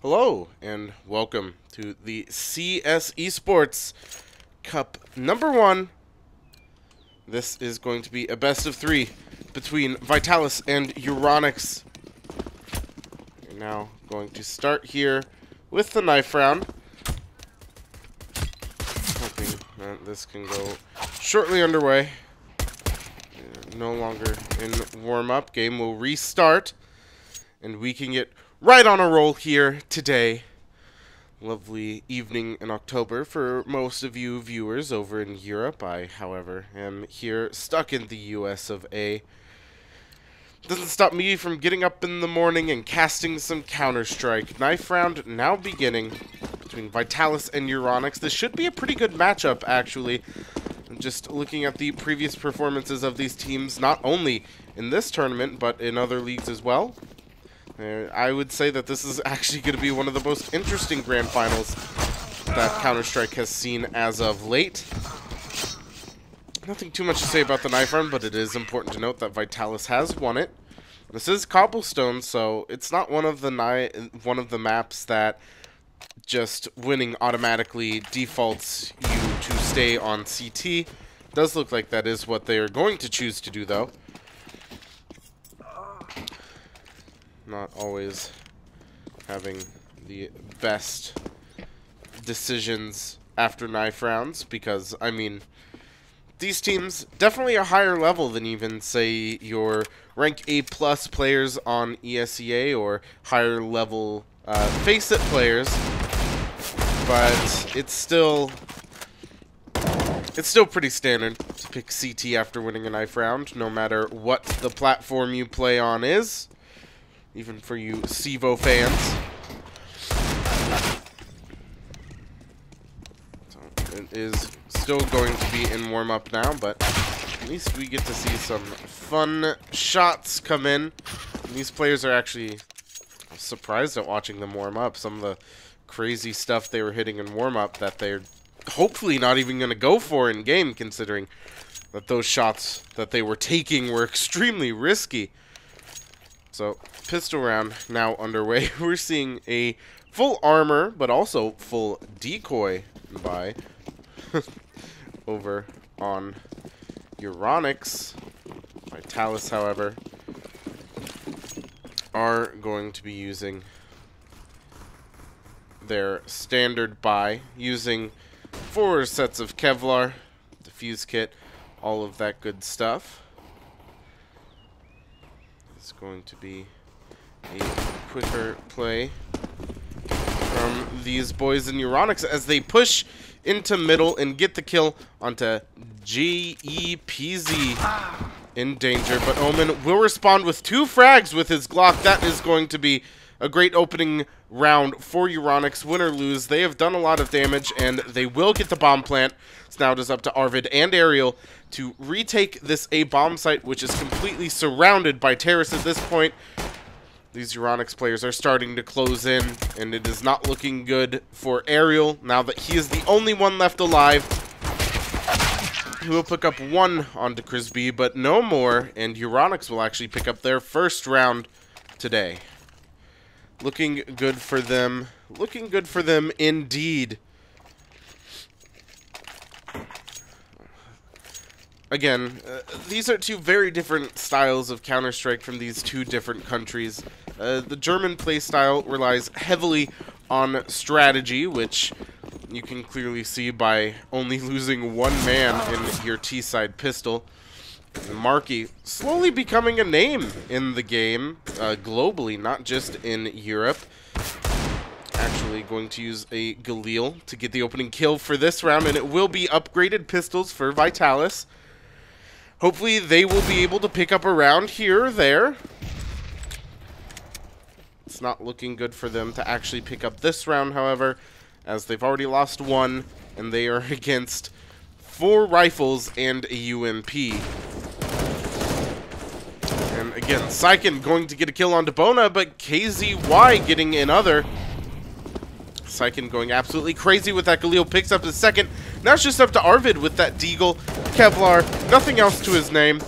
Hello, and welcome to the CS Esports Cup #1. This is going to be a best of 3 between Vitalis and Euronics. We're now going to start here with the knife round. Hoping that this can go shortly underway. We're no longer in warm-up. Game will restart, and we can get right on a roll here today. Lovely evening in October for most of you viewers over in Europe. I, however, am here stuck in the US of A. Doesn't stop me from getting up in the morning and casting some Counter-Strike. Knife round now beginning between Vitalis and Euronics. This should be a pretty good matchup, actually. Just looking at the previous performances of these teams, not only in this tournament, but in other leagues as well. I would say that this is actually going to be one of the most interesting grand finals that Counter-Strike has seen as of late. Nothing too much to say about the knife round, but it is important to note that Vitalis has won it. This is Cobblestone, so it's not one of the maps that just winning automatically defaults you to stay on CT. Does look like that is what they are going to choose to do, though. Not always having the best decisions after knife rounds, because, I mean, these teams definitely a higher level than even, say, your rank A+ players on ESEA or higher level Face-It players, but it's still pretty standard to pick CT after winning a knife round, no matter what the platform you play on is. Even for you Sevo fans. So it is still going to be in warm-up now, but at least we get to see some fun shots come in. And these players are actually surprised at watching them warm up. Some of the crazy stuff they were hitting in warm-up that they're hopefully not even going to go for in game, considering that those shots that they were taking were extremely risky. So, pistol round now underway. We're seeing a full armor, but also full decoy buy over on Euronics. Vitalis, however, are going to be using their standard buy, using 4 sets of Kevlar, defuse kit, all of that good stuff. It's going to be a quicker play from these boys in Euronics as they push into middle and get the kill onto GEPZ in danger. But Omen will respond with 2 frags with his Glock. That is going to be a great opening round for Euronics. Win or lose, they have done a lot of damage, and they will get the bomb plant. So now it is up to Arvid and Ariel to retake this A bomb site, which is completely surrounded by terrorists at this point. These Euronics players are starting to close in, and it is not looking good for Ariel now that he is the only one left alive. He will pick up 1 onto Crisby, but no more, and Euronics will actually pick up their first round today. Looking good for them. Looking good for them indeed. Again, these are 2 very different styles of Counter-Strike from these 2 different countries. The German playstyle relies heavily on strategy, which you can clearly see by only losing 1 man in your T-side pistol. Marky slowly becoming a name in the game, globally, not just in Europe. Actually going to use a Galil to get the opening kill for this round, and it will be upgraded pistols for Vitalis. Hopefully they will be able to pick up a round here or there. It's not looking good for them to actually pick up this round, however, as they've already lost 1, and they are against 4 rifles and a UMP. And again, Syken going to get a kill on Debona, but KZY getting another. Syken going absolutely crazy with that. Galil picks up his second. Now it's just up to Arvid with that Deagle, Kevlar, nothing else to his name.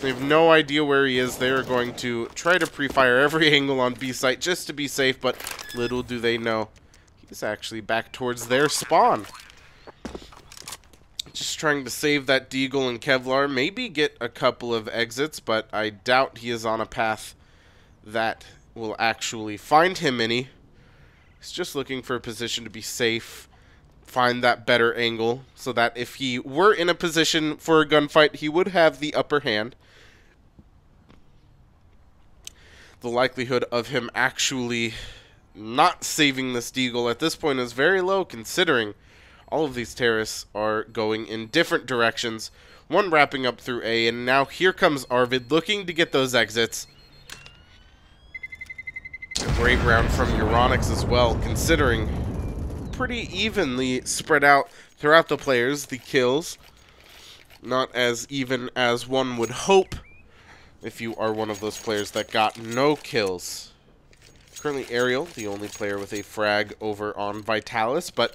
They have no idea where he is. They are going to try to pre-fire every angle on B site just to be safe, but little do they know he's actually back towards their spawn. Just trying to save that Deagle and Kevlar, maybe get a couple of exits, but I doubt he is on a path that will actually find him any. He's just looking for a position to be safe, find that better angle, so that if he were in a position for a gunfight, he would have the upper hand. The likelihood of him actually not saving this Deagle at this point is very low, considering all of these terrorists are going in different directions. One wrapping up through A, and now here comes Arvid looking to get those exits. A great round from Euronics as well, considering pretty evenly spread out throughout the players, the kills. Not as even as one would hope if you are one of those players that got no kills. Currently Ariel, the only player with a frag over on Vitalis, but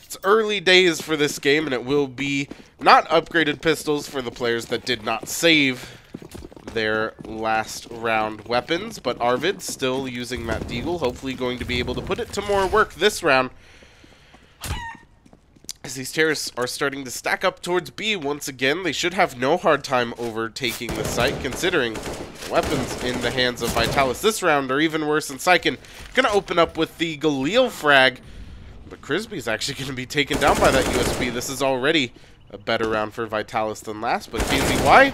it's early days for this game, and it will be not upgraded pistols for the players that did not save their last round weapons, but Arvid still using that Deagle, hopefully going to be able to put it to more work this round, as these terrorists are starting to stack up towards B once again. They should have no hard time overtaking the site, considering weapons in the hands of Vitalis this round are even worse, and Syken gonna open up with the Galil frag, but Crisby's actually going to be taken down by that USB. This is already a better round for Vitalis than last, but KZY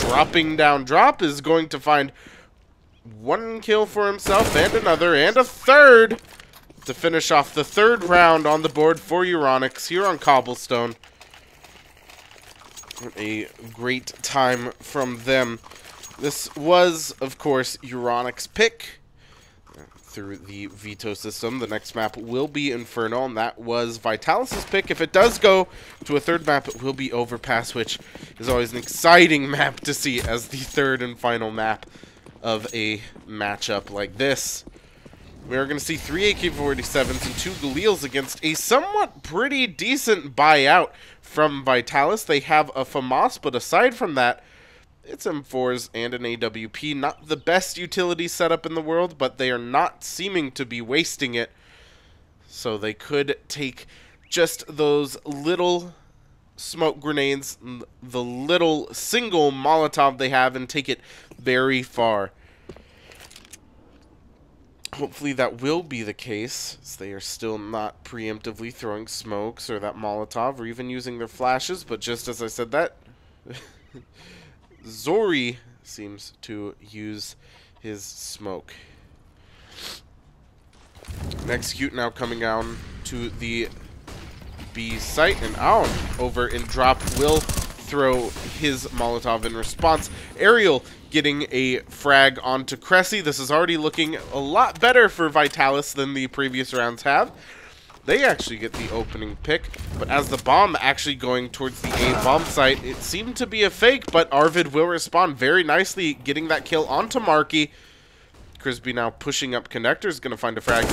dropping down drop is going to find one kill for himself and another and a third to finish off the third round on the board for Euronics here on Cobblestone. A great time from them. This was, of course, Euronics' pick through the veto system. The next map will be Inferno, and that was Vitalis' pick. If it does go to a third map, it will be Overpass, which is always an exciting map to see as the third and final map of a matchup like this. We are going to see 3 AK-47s and 2 Galils against a somewhat pretty decent buyout from Vitalis. They have a FAMAS, but aside from that, it's M4s and an AWP. Not the best utility setup in the world, but they are not seeming to be wasting it. So they could take just those little smoke grenades, the little single Molotov they have, and take it very far. Hopefully that will be the case, as they are still not preemptively throwing smokes or that Molotov or even using their flashes. But just as I said that, Zori seems to use his smoke. Execute now coming down to the B site, and Aon over in drop will throw his Molotov in response. Ariel getting a frag onto Cressy. This is already looking a lot better for Vitalis than the previous rounds have. They actually get the opening pick, but as the bomb actually going towards the A bomb site, it seemed to be a fake, but Arvid will respond very nicely, getting that kill onto Marky. Crisby now pushing up connector, is going to find a frag.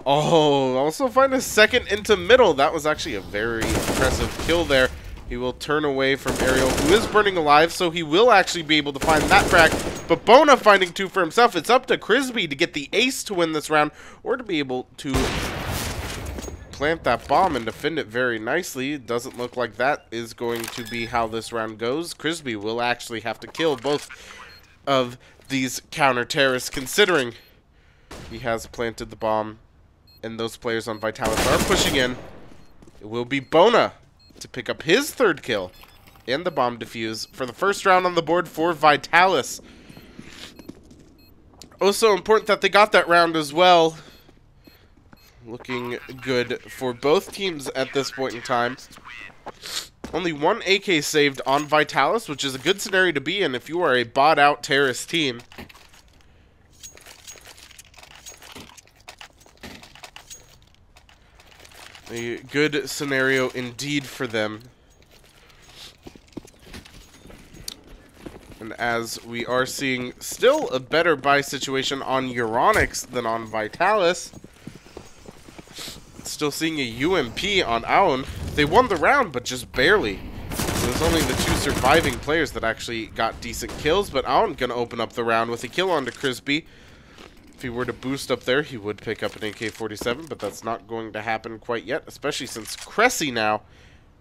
Oh, also find a second into middle. That was actually a very impressive kill there. He will turn away from Ariel, who is burning alive, so he will actually be able to find that frag. But Bona finding 2 for himself. It's up to Crisby to get the ace to win this round, or to be able to plant that bomb and defend it very nicely. It doesn't look like that is going to be how this round goes. Crisby will actually have to kill both of these counter-terrorists, considering he has planted the bomb, and those players on Vitalis are pushing in. It will be Bona to pick up his 3rd kill and the bomb defuse for the first round on the board for Vitalis. Also important that they got that round as well. Looking good for both teams at this point in time. Only 1 AK saved on Vitalis, which is a good scenario to be in if you are a bought-out terrorist team. A good scenario indeed for them. And as we are seeing still a better buy situation on Euronics than on Vitalis. Still seeing a UMP on Aon. They won the round, but just barely. it was only the 2 surviving players that actually got decent kills, but Aon gonna open up the round with a kill onto Crispy. If he were to boost up there, he would pick up an AK-47, but that's not going to happen quite yet, especially since Cressy now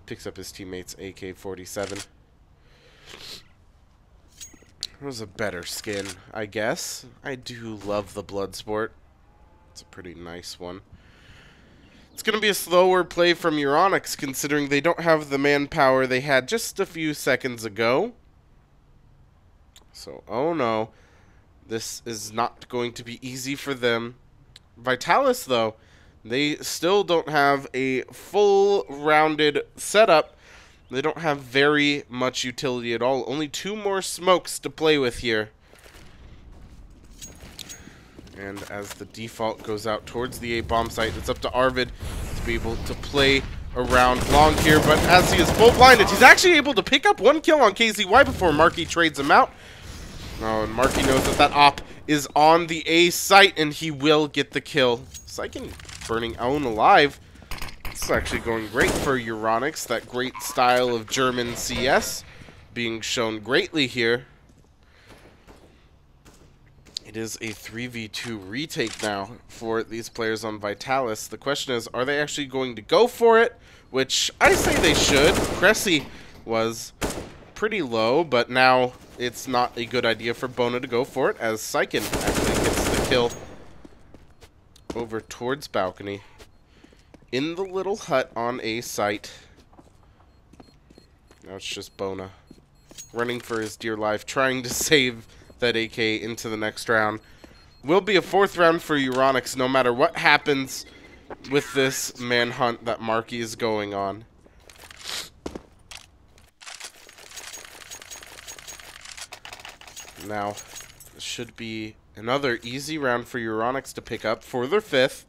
picks up his teammate's AK-47. It was a better skin, I guess. I do love the Bloodsport. It's a pretty nice one. It's going to be a slower play from Euronics, considering they don't have the manpower they had just a few seconds ago. So, oh no. This is not going to be easy for them. Vitalis, though, they still don't have a full-rounded setup. They don't have very much utility at all. Only 2 more smokes to play with here. And as the default goes out towards the A-bomb site, it's up to Arvid to be able to play around long here. But as he is full blinded, he's actually able to pick up 1 kill on KZY before Marky trades him out. Oh, and Marky knows that that op is on the A site, and he will get the kill. Syken burning Aon alive. This is actually going great for Euronics. That great style of German CS being shown greatly here. It is a 3v2 retake now for these players on Vitalis. The question is, are they actually going to go for it? Which I say they should. Cressy was pretty low, but now it's not a good idea for Bona to go for it, as Syken actually gets the kill over towards balcony in the little hut on A site. Now it's just Bona running for his dear life, trying to save that AK into the next round. Will be a 4th round for Euronics no matter what happens with this manhunt that Marky is going on. Now, this should be another easy round for Euronics to pick up for their 5th,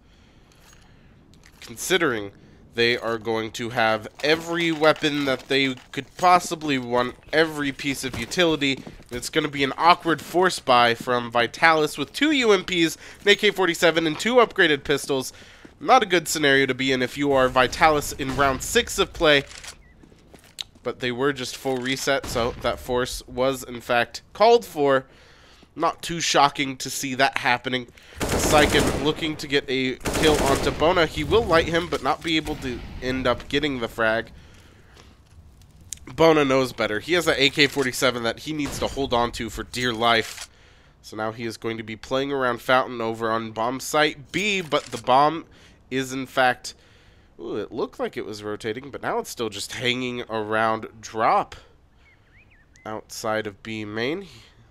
considering they are going to have every weapon that they could possibly want, every piece of utility. It's going to be an awkward force buy from Vitalis with 2 UMPs, an AK-47, and 2 upgraded pistols. Not a good scenario to be in if you are Vitalis in round 6 of play. But they were just full reset, so that force was in fact called for. Not too shocking to see that happening. Syken looking to get a kill onto Bona. He will light him, but not be able to end up getting the frag. Bona knows better. He has an AK-47 that he needs to hold on to for dear life. So now he is going to be playing around Fountain over on bomb site B, but the bomb is in fact... Ooh, it looked like it was rotating, but now it's still just hanging around drop outside of B main.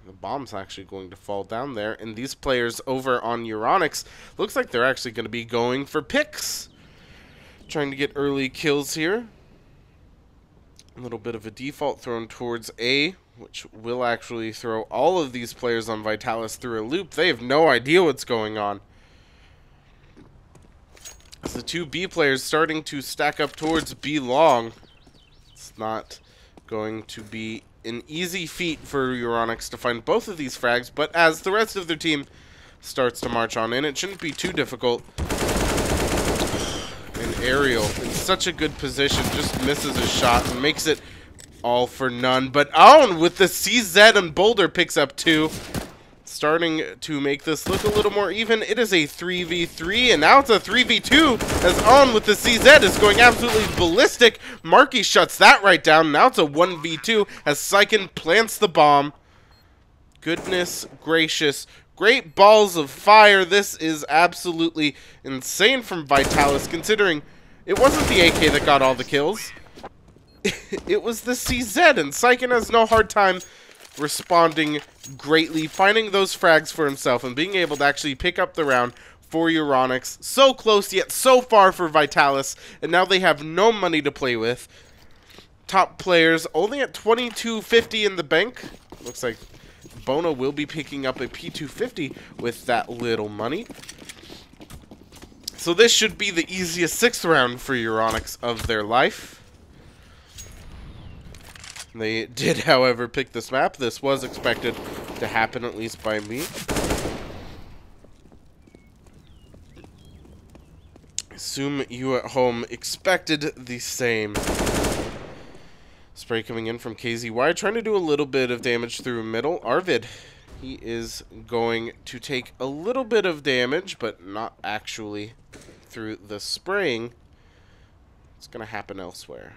The bomb's actually going to fall down there, and these players over on Euronics looks like they're actually going to be going for picks, trying to get early kills here. A little bit of a default thrown towards A, which will actually throw all of these players on Vitalis through a loop. They have no idea what's going on. As the 2 B players starting to stack up towards B long, it's not going to be an easy feat for Euronics to find both of these frags, but as the rest of their team starts to march on in, it shouldn't be too difficult. And Ariel, in such a good position, just misses a shot and makes it all for none. But Aon with the CZ and Boulder picks up 2. Starting to make this look a little more even. It is a 3v3, and now it's a 3v2 as On with the CZ is going absolutely ballistic. Marky shuts that right down. Now it's a 1v2 as Syken plants the bomb. Goodness gracious. Great balls of fire. This is absolutely insane from Vitalis, considering it wasn't the AK that got all the kills. It was the CZ, and Syken has no hard time responding greatly, finding those frags for himself, and being able to actually pick up the round for Euronics. So close, yet so far for Vitalis, and now they have no money to play with. Top players only at 2250 in the bank. Looks like Bona will be picking up a P250 with that little money. So this should be the easiest 6th round for Euronics of their life. They did, however, pick this map. This was expected to happen, at least by me. Assume you at home expected the same. Spray coming in from KZY, trying to do a little bit of damage through middle. Arvid, he is going to take a little bit of damage, but not actually through the spraying. It's going to happen elsewhere.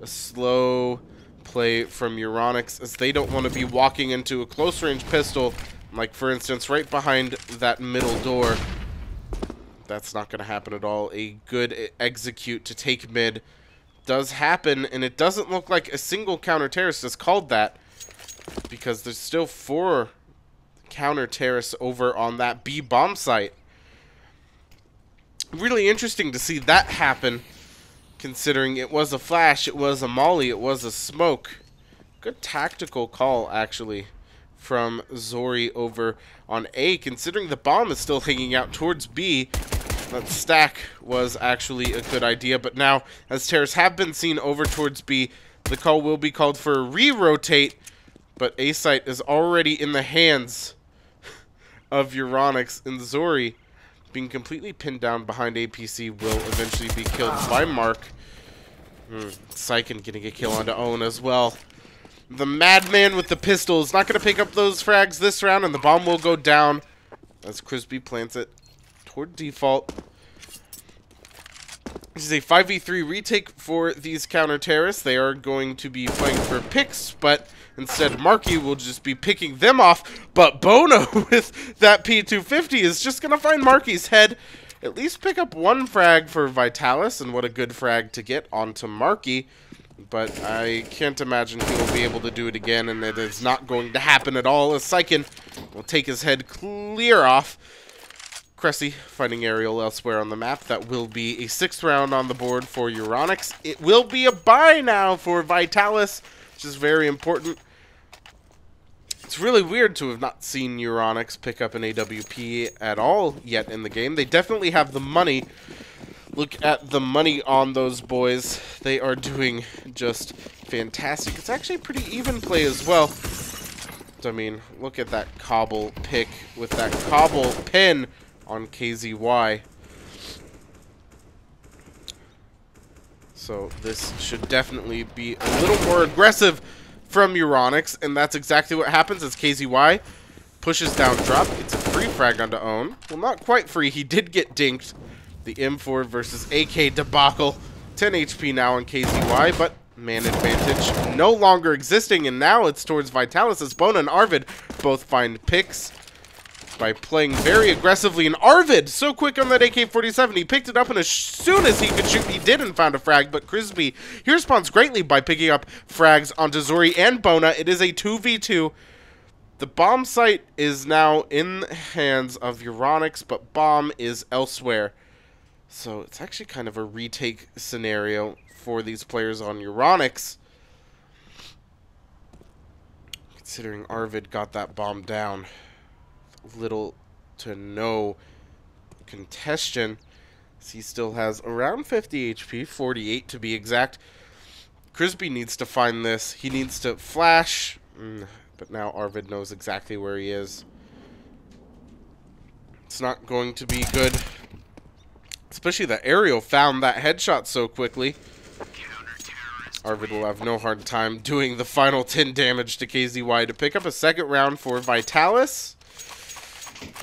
A slow play from Euronics, as they don't want to be walking into a close-range pistol, like, for instance, right behind that middle door. That's not going to happen at all. A good execute to take mid does happen, and it doesn't look like a single counter-terrorist is called that, because there's still 4 counter-terrorists over on that B bomb site. Really interesting to see that happen, considering it was a flash, it was a molly, it was a smoke. Good tactical call, actually, from Zori over on A, considering the bomb is still hanging out towards B. That stack was actually a good idea, but now, as terrorists have been seen over towards B, the call will be called for a re-rotate, but A site is already in the hands of Euronics, and Zori, being completely pinned down behind APC, will eventually be killed by Mark. Syken getting a kill onto Owen as well. The madman with the pistol is not going to pick up those frags this round, and the bomb will go down as Crispy plants it toward default. This is a 5v3 retake for these counter-terrorists. They are going to be playing for picks, but instead Marky will just be picking them off. But Bono with that P250 is just going to find Marky's head. At least pick up 1 frag for Vitalis, and what a good frag to get onto Marky. But I can't imagine he will be able to do it again, and it is not going to happen at all, as Syken will take his head clear off. Cressy finding Aerial elsewhere on the map. That will be a 6th round on the board for Euronics. It will be a bye now for Vitalis, which is very important. It's really weird to have not seen Euronics pick up an AWP at all yet in the game. They definitely have the money. Look at the money on those boys. They are doing just fantastic. It's actually a pretty even play as well. I mean, look at that Cobble pick with that Cobble pin on KZY. So this should definitely be a little more aggressive from Euronics, and that's exactly what happens as KZY pushes down drop. It's a free frag onto Own. Well, not quite free. He did get dinked. The M4 versus AK debacle. 10 HP now on KZY, but man advantage no longer existing, and now it's towards Vitalis as Bona and Arvid both find picks by playing very aggressively. And Arvid, so quick on that AK-47, he picked it up, and as soon as he could shoot, he did and found a frag. But Crispy, he responds greatly by picking up frags onto Zori and Bona. It is a 2v2. The bomb site is now in the hands of Euronics, but bomb is elsewhere. So it's actually kind of a retake scenario for these players on Euronics, considering Arvid got that bomb down. Little to no contention. He still has around 50 HP, 48 to be exact. Crispy needs to find this. He needs to flash, but now Arvid knows exactly where he is. It's not going to be good. Especially that Aerial found that headshot so quickly. Arvid will have no hard time doing the final 10 damage to KZY to pick up a 2nd round for Vitalis.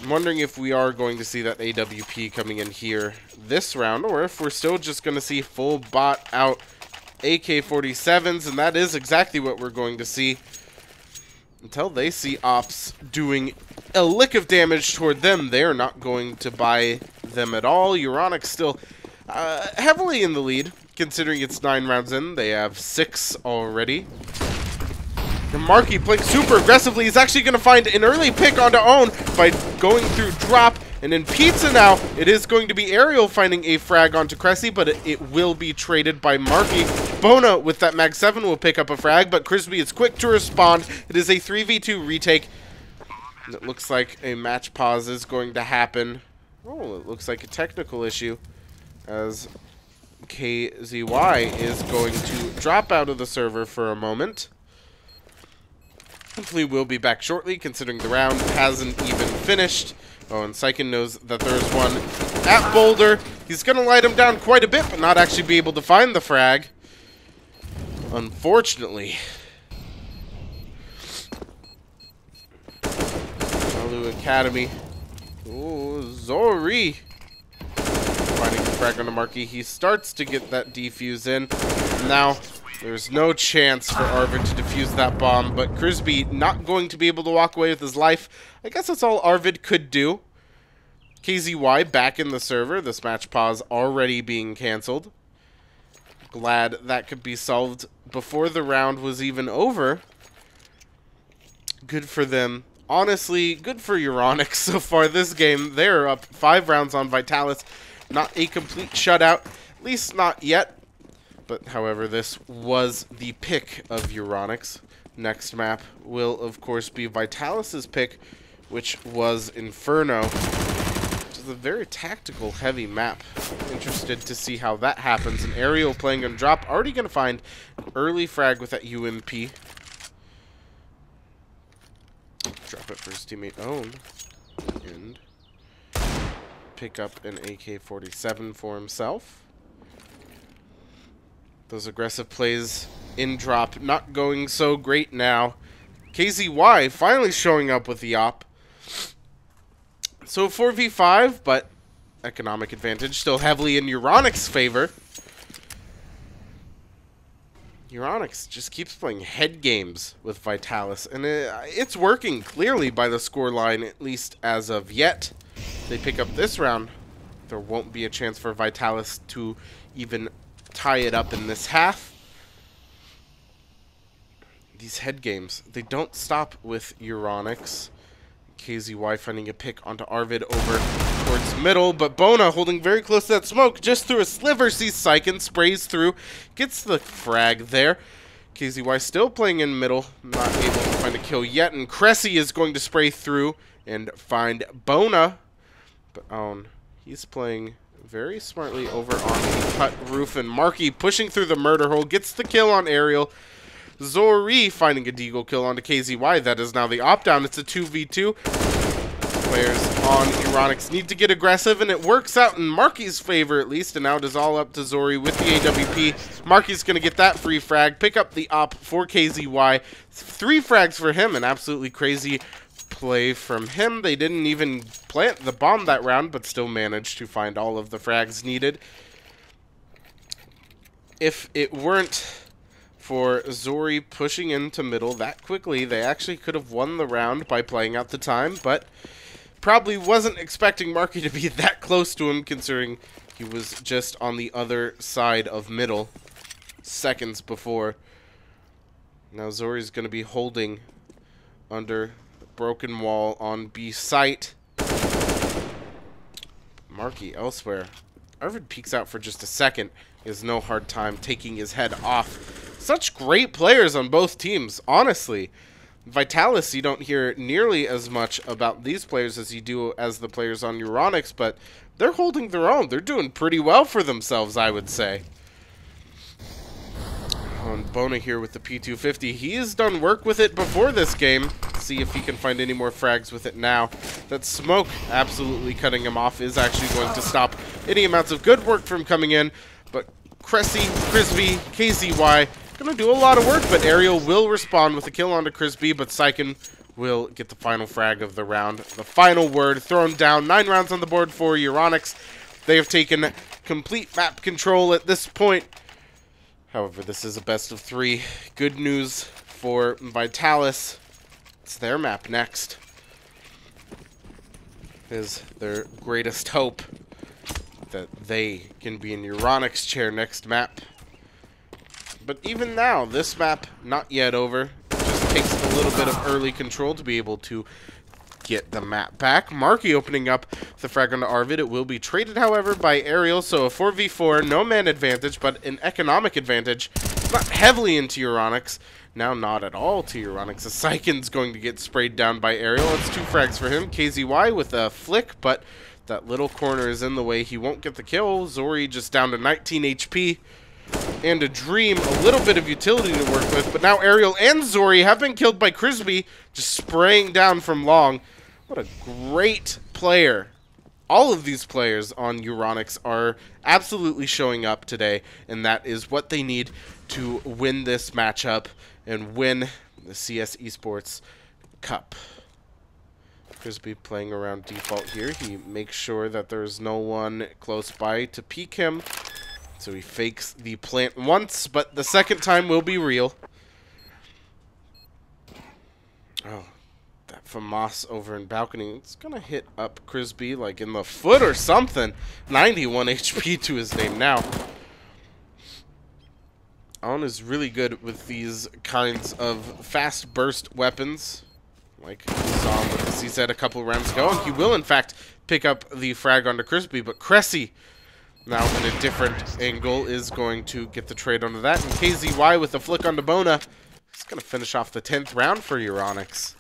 I'm wondering if we are going to see that AWP coming in here this round, or if we're still just going to see full bot out AK-47s, and that is exactly what we're going to see until they see Ops doing a lick of damage toward them. They're not going to buy them at all. Euronics still heavily in the lead, considering it's 9 rounds in. They have 6 already. And Marky playing super aggressively. He's actually going to find an early pick onto Own by going through drop. And in Pizza now, it is going to be Aerial finding a frag onto Cressy, but it will be traded by Marky. Bona with that Mag 7 will pick up a frag, but Crispy is quick to respond. It is a 3v2 retake. And it looks like a match pause is going to happen. Oh, it looks like a technical issue, as KZY is going to drop out of the server for a moment. Hopefully we'll be back shortly, considering the round hasn't even finished. Oh, and Syken knows that there's one at Boulder. He's going to light him down quite a bit, but not actually be able to find the frag. Unfortunately. Malu Academy. Ooh, Zori. Finding the frag on the marquee. He starts to get that defuse in. Now, there's no chance for Arvid to defuse that bomb, but Crisby not going to be able to walk away with his life. I guess that's all Arvid could do. KZY back in the server. This match pause already being canceled. Glad that could be solved before the round was even over. Good for them. Honestly, good for Euronics so far this game. They're up 5 rounds on Vitalis. Not a complete shutout, at least not yet. But, however, this was the pick of Euronics. Next map will, of course, be Vitalis' pick, which was Inferno. Which is a very tactical, heavy map. Interested to see how that happens. And Ariel playing on drop. Already going to find an early frag with that UMP. Drop it for his teammate Own. And pick up an AK-47 for himself. Those aggressive plays in drop not going so great now. KZY finally showing up with the op. So 4v5, but economic advantage still heavily in Euronics' favor. Euronics just keeps playing head games with Vitalis, and it's working clearly by the scoreline, at least as of yet. If they pick up this round, there won't be a chance for Vitalis to even tie it up in this half. These head games, they don't stop with Euronics. KZY finding a pick onto Arvid over towards middle, but Bona holding very close to that smoke, just through a sliver, sees Syken, sprays through, gets the frag there. KZY still playing in middle, not able to find a kill yet, and Cressy is going to spray through and find Bona. But he's playing very smartly over on the cut roof, and Marky pushing through the murder hole, gets the kill on Ariel. Zori finding a deagle kill onto KZY. That is now the opt-down. It's a 2v2. Players on Euronics need to get aggressive, and it works out in Marky's favor at least, and now it is all up to Zori with the AWP. Marky's going to get that free frag, pick up the op for KZY. 3 frags for him, an absolutely crazy play from him. They didn't even plant the bomb that round, but still managed to find all of the frags needed. If it weren't for Zori pushing into middle that quickly, they actually could have won the round by playing out the time, but probably wasn't expecting Marky to be that close to him, considering he was just on the other side of middle seconds before. Now Zori's going to be holding under the broken wall on B site. Marky elsewhere. Arvid peeks out for just a second. He has no hard time taking his head off. Such great players on both teams, honestly. Vitalis, you don't hear nearly as much about these players as you do as the players on Euronics, but they're holding their own. They're doing pretty well for themselves, I would say. And Bona here with the P250. He has done work with it before this game. Let's see if he can find any more frags with it now. That smoke absolutely cutting him off is actually going to stop any amounts of good work from coming in. But Cressy, Crisby, KZY gonna do a lot of work, but Ariel will respond with a kill onto Crisby, but Syken will get the final frag of the round. The final word thrown down. 9 rounds on the board for Euronics. They have taken complete map control at this point. However, this is a best of 3. Good news for Vitalis. It's their map next. Is their greatest hope that they can be in Euronics' chair next map. But even now, this map not yet over. It just takes a little bit of early control to be able to get the map back. Marky opening up the frag onto Arvid. It will be traded, however, by Ariel. So a 4v4, no man advantage, but an economic advantage. Not heavily into Euronics. Now not at all to Euronics. Syken's going to get sprayed down by Ariel. It's 2 frags for him. KZY with a flick, but that little corner is in the way. He won't get the kill. Zori just down to 19 HP. And a Dream, a little bit of utility to work with, but now Ariel and Zori have been killed by Crisby, just spraying down from long. What a great player all of these players on Euronics are absolutely showing up today, and that is what they need to win this matchup and win the CS Esports Cup. Crispy playing around default here. He makes sure that there's no one close by to peek him. So he fakes the plant once, but the second time will be real. Oh, that FAMAS over in balcony. It's going to hit up Crispy like in the foot or something. 91 HP to his name now. On is really good with these kinds of fast burst weapons. Like we saw him with the CZ a couple rounds ago. And he will, in fact, pick up the frag onto Crispy. But Cressy, now in a different angle, is going to get the trade onto that. And KZY with a flick onto Bona. He's going to finish off the 10th round for Euronics.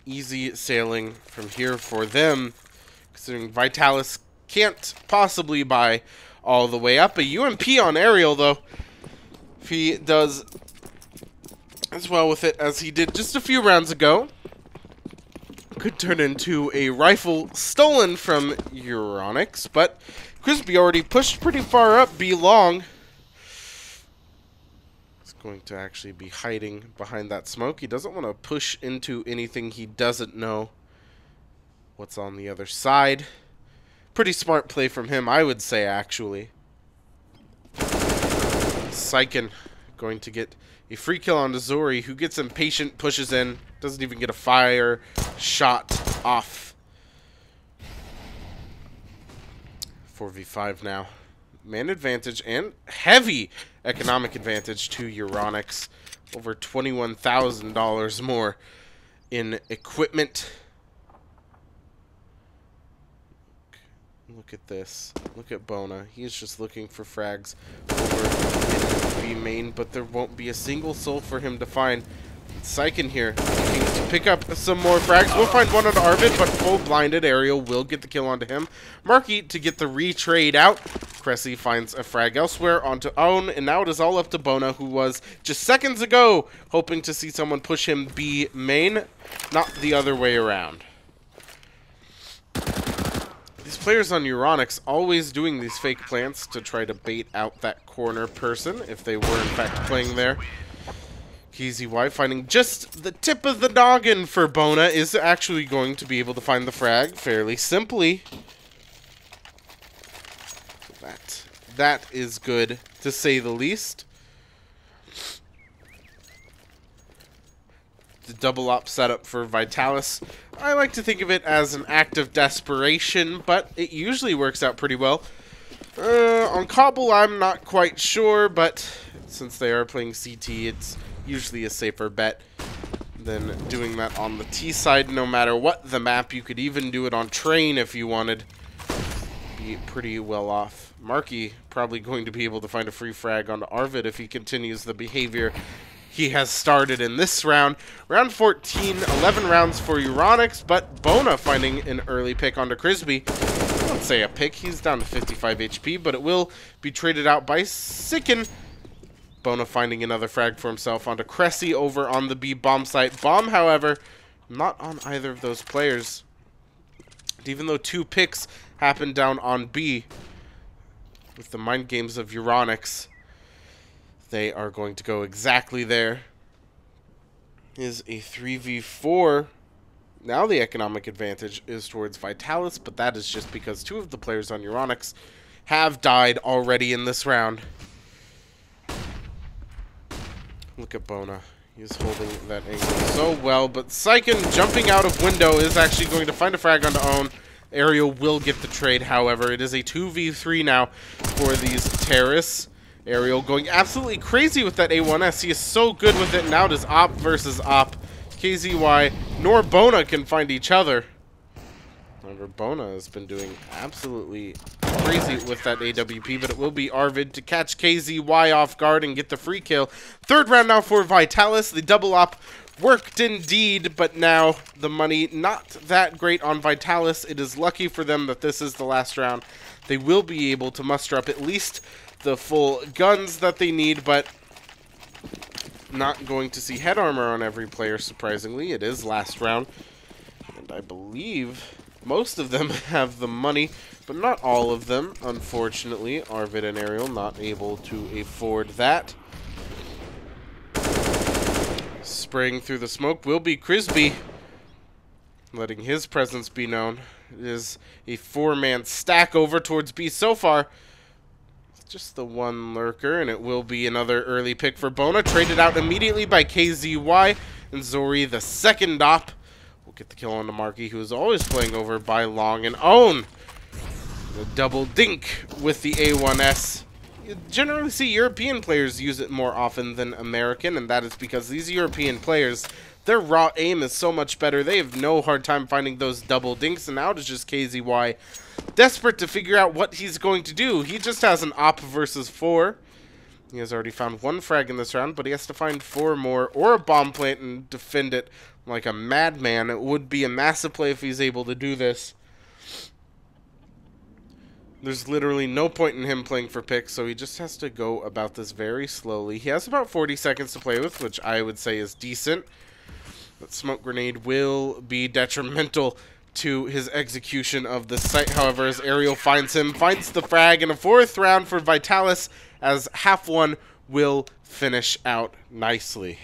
Easy sailing from here for them, considering Vitalis can't possibly buy all the way up. A UMP on Aerial, though, if he does as well with it as he did just a few rounds ago, could turn into a rifle stolen from Euronics, but Crispy already pushed pretty far up B long. He's going to actually be hiding behind that smoke. He doesn't want to push into anything he doesn't know what's on the other side. Pretty smart play from him, I would say, actually. Syken going to get a free kill on Zori, who gets impatient, pushes in, doesn't even get a fire shot off. 4v5 now. Man advantage and heavy economic advantage to Euronics. Over $21,000 more in equipment. Look at this. Look at Bona. He's just looking for frags over in B main, but there won't be a single soul for him to find. Syken here looking to pick up some more frags. We'll find one onto Arvid, but full blinded. Aerial will get the kill onto him. Marky to get the retrade out. Cressy finds a frag elsewhere onto Own, and now it is all up to Bona, who was just seconds ago hoping to see someone push him B main, not the other way around. These players on Euronics always doing these fake plants to try to bait out that corner person if they were in fact playing there. KZY finding just the tip of the noggin for Bona, is actually going to be able to find the frag fairly simply. That is good, to say the least. The double op setup for Vitalis, I like to think of it as an act of desperation, but it usually works out pretty well. On Cobble, I'm not quite sure, but since they are playing CT, it's usually a safer bet than doing that on the T side, no matter what the map. You could even do it on Train if you wanted. Be pretty well off. Marky probably going to be able to find a free frag onto Arvid if he continues the behavior he has started in this round. Round 14, 11 rounds for Euronics, but Bona finding an early pick onto Crispy. I won't say a pick, he's down to 55 HP, but it will be traded out by Syken. Bona finding another frag for himself onto Cressy over on the B bomb site. Bomb, however, not on either of those players. And even though 2 picks happened down on B, with the mind games of Euronics, they are going to go exactly there. Is a 3v4. Now the economic advantage is towards Vitalis, but that is just because 2 of the players on Euronics have died already in this round. Look at Bona. He's holding that angle so well, but Syken jumping out of window is actually going to find a frag onto Own. Aerial will get the trade, however. It is a 2v3 now for these terrorists. Aerial going absolutely crazy with that A1S. He is so good with it. Now it is Op versus Op. KZY nor Bona can find each other. However, Bona has been doing absolutely crazy with that AWP, but it will be Arvid to catch KZY off guard and get the free kill. 3rd round now for Vitalis. The double op worked indeed, but now the money not that great on Vitalis. It is lucky for them that this is the last round. They will be able to muster up at least the full guns that they need, but not going to see head armor on every player, surprisingly. It is last round. And I believe most of them have the money, but not all of them, unfortunately. Arvid and Ariel not able to afford that. Spraying through the smoke will be Crisby, letting his presence be known. It is a 4-man stack over towards B so far. Just the one lurker, and it will be another early pick for Bona. Traded out immediately by KZY, and Zori, the second op, will get the kill on the Marky, who is always playing over by Long and Own. The double dink with the A1S. You generally see European players use it more often than American, and that is because these European players, their raw aim is so much better. They have no hard time finding those double dinks, and now it is just KZY desperate to figure out what he's going to do. He just has an op versus 4. He has already found 1 frag in this round, but he has to find 4 more or a bomb plant and defend it like a madman. It would be a massive play if he's able to do this. There's literally no point in him playing for picks, so he just has to go about this very slowly. He has about 40 seconds to play with, which I would say is decent. That smoke grenade will be detrimental to his execution of the site, however, as Ariel finds him, finds the frag in a 4th round for Vitalis, as half one will finish out nicely.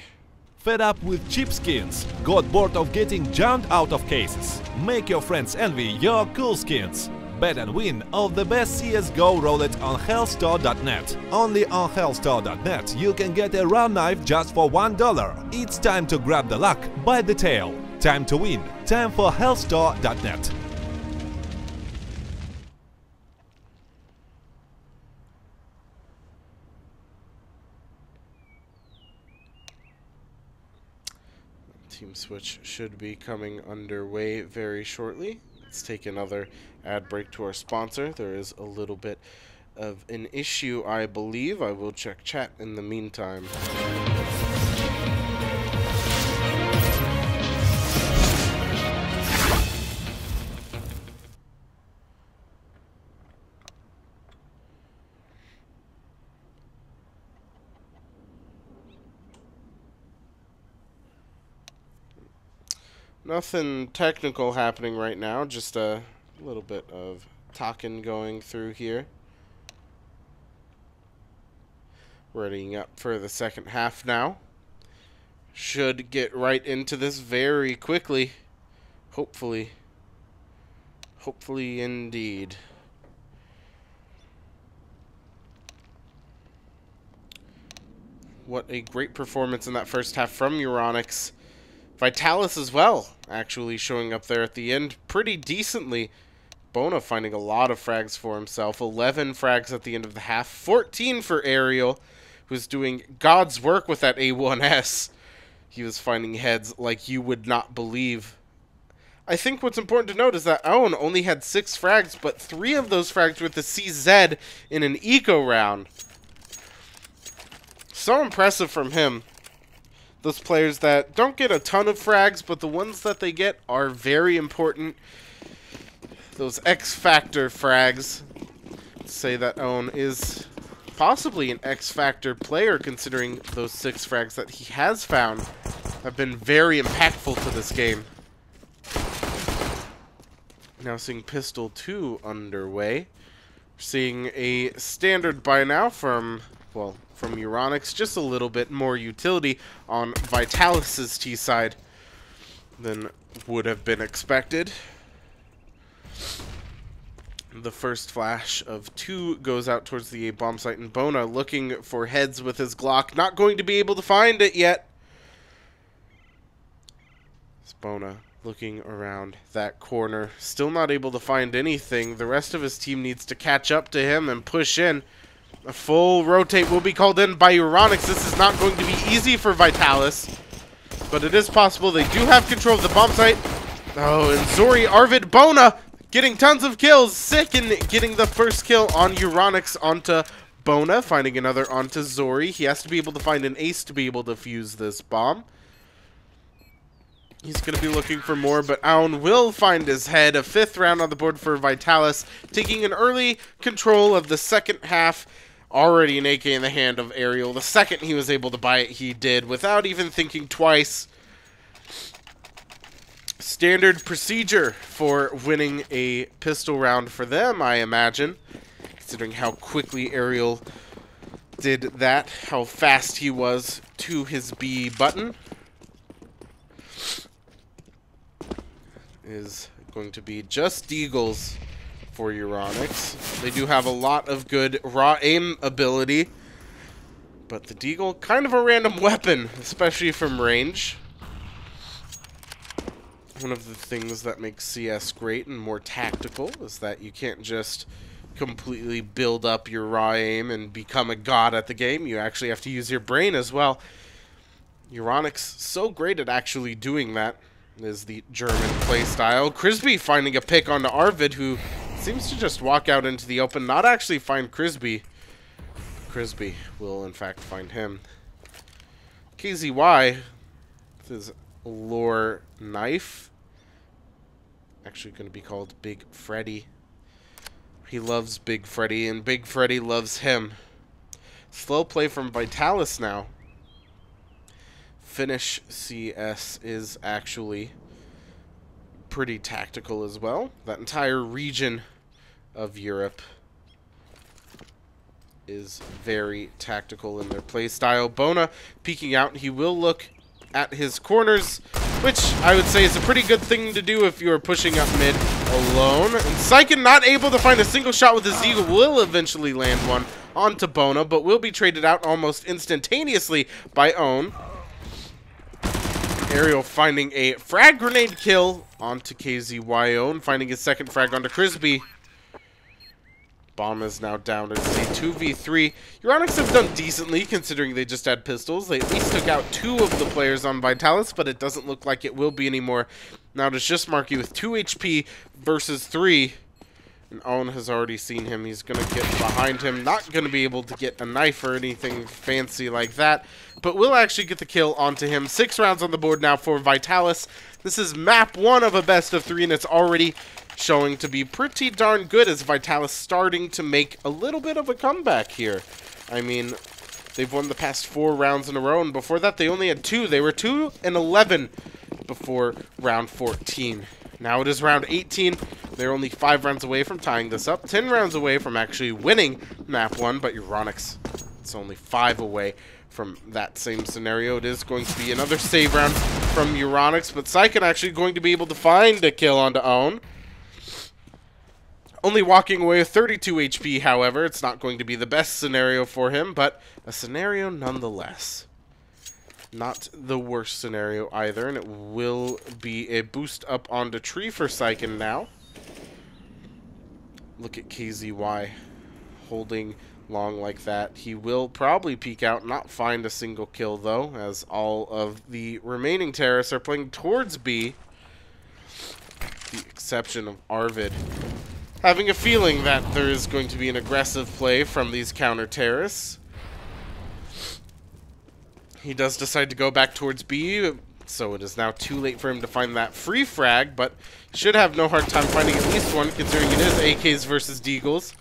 Fed up with cheap skins? Got bored of getting jumped out of cases? Make your friends envy your cool skins. Bet and win of the best CSGO roulette on hellstore.net. Only on hellstore.net you can get a round knife just for $1. It's time to grab the luck by the tail. Time to win. Time for hellstore.net. Team switch should be coming underway very shortly. Let's take another ad break to our sponsor. There is a little bit of an issue, I believe. I will check chat in the meantime. Nothing technical happening right now, just a little bit of talking going through here. Readying up for the second half now. Should get right into this very quickly. Hopefully. Hopefully indeed. What a great performance in that first half from Euronics. Vitalis as well, actually showing up there at the end pretty decently. Bona finding a lot of frags for himself. 11 frags at the end of the half. 14 for Ariel, who's doing God's work with that A1S. He was finding heads like you would not believe. I think what's important to note is that Owen only had 6 frags, but 3 of those frags with the CZ in an eco round. So impressive from him. Those players that don't get a ton of frags, but the ones that they get are very important. Those X-Factor frags. Let's say that Owen is possibly an X-Factor player, considering those 6 frags that he has found have been very impactful to this game. Now seeing Pistol 2 underway. Seeing a standard buy now from, well, from Euronics, just a little bit more utility on Vitalis' T side than would have been expected. The first flash of 2 goes out towards the A-bomb site, and Bona looking for heads with his Glock, not going to be able to find it yet. It's Bona looking around that corner, still not able to find anything. The rest of his team needs to catch up to him and push in. A full rotate will be called in by Euronics. This is not going to be easy for Vitalis, but it is possible. They do have control of the bomb site. Oh, and Zori, Arvid, Bona getting tons of kills. Sick in getting the first kill on Euronics onto Bona, finding another onto Zori. He has to be able to find an ace to be able to fuse this bomb. He's going to be looking for more, but Aoun will find his head. A 5th round on the board for Vitalis, taking an early control of the second half Already an AK in the hand of Ariel. The second he was able to buy it, he did, without even thinking twice. Standard procedure for winning a pistol round for them, I imagine. Considering how quickly Ariel did that, how fast he was to his B button. Is going to be just Deagles for Euronics. They do have a lot of good raw aim ability, but the Deagle, kind of a random weapon, especially from range. One of the things that makes CS great and more tactical is that you can't just completely build up your raw aim and become a god at the game. You actually have to use your brain as well. Euronics so great at actually doing that is the German playstyle. Crisby finding a pick onto Arvid, who seems to just walk out into the open, not actually find Crisby. Crisby will in fact find him. KZY with his lore knife. Actually going to be called Big Freddy. He loves Big Freddy, and Big Freddy loves him. Slow play from Vitalis now. Finnish CS is actually pretty tactical as well. That entire region of Europe is very tactical in their play style. Bona peeking out. He will look at his corners, which I would say is a pretty good thing to do if you are pushing up mid alone. And Syken not able to find a single shot with his Deagle, will eventually land one onto Bona, but will be traded out almost instantaneously by Own. Ariel finding a frag grenade kill onto KZY Own, finding his second frag onto Crisby. Bomb is now down to a 2v3. Euronics have done decently considering they just had pistols. They at least took out 2 of the players on Vitalis, but it doesn't look like it will be anymore. Now it is just Marky with 2 HP versus 3. And Owen has already seen him. He's going to get behind him. Not going to be able to get a knife or anything fancy like that, but will actually get the kill onto him. 6 rounds on the board now for Vitalis. This is map 1 of a best of 3, and it's already showing to be pretty darn good as Vitalis starting to make a little bit of a comeback here. I mean, they've won the past 4 rounds in a row, and before that they only had 2. They were 2-11 before round 14. Now it is round 18. They're only 5 rounds away from tying this up. 10 rounds away from actually winning map 1, but Euronics, it's only 5 away from that same scenario. It is going to be another save round from Euronics, but Syken actually going to be able to find a kill onto Own. Only walking away with 32 HP, however. It's not going to be the best scenario for him, but a scenario nonetheless. Not the worst scenario either, and it will be a boost up onto tree for Syken now. Look at KZY holding long like that. He will probably peek out, not find a single kill though, as all of the remaining terrorists are playing towards B. The exception of Arvid. Having a feeling that there is going to be an aggressive play from these counter-terrorists. He does decide to go back towards B, so it is now too late for him to find that free frag, but should have no hard time finding at least one, considering it is AKs versus Deagles.